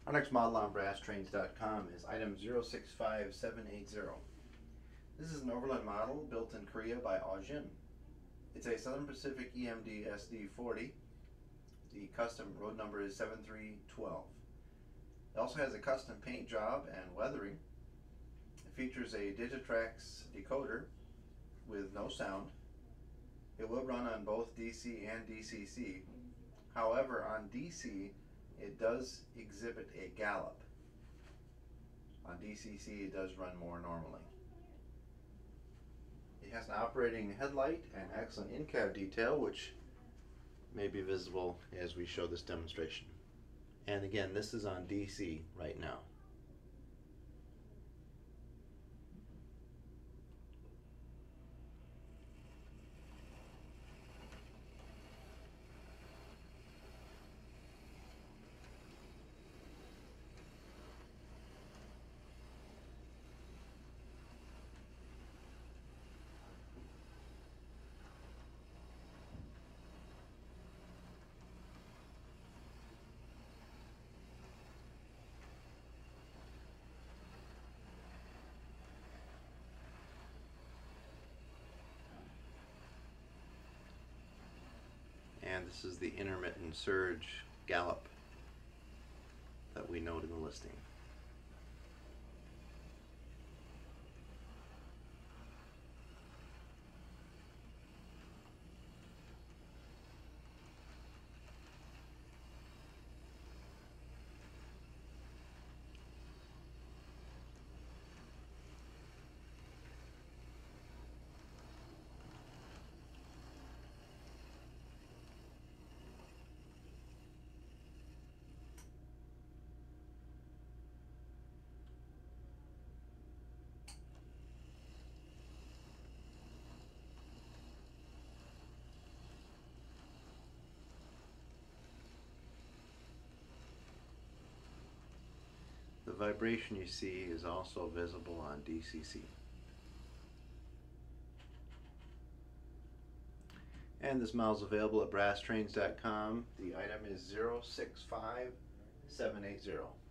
Our next model on BrassTrains.com is item 065780. This is an Overland model built in Korea by Ajin. It's a Southern Pacific EMD SD40. The custom road number is 7312. It also has a custom paint job and weathering. It features a Digitrax decoder with no sound. It will run on both DC and DCC. However, on DC, it does exhibit a gallop. On DCC, it does run more normally. It has an operating headlight and excellent in-cab detail, which may be visible as we show this demonstration. And again, this is on DC right now. And this is the intermittent surge gallop that we note in the listing. The vibration you see is also visible on DCC. And this model is available at BrassTrains.com. The item is 065780.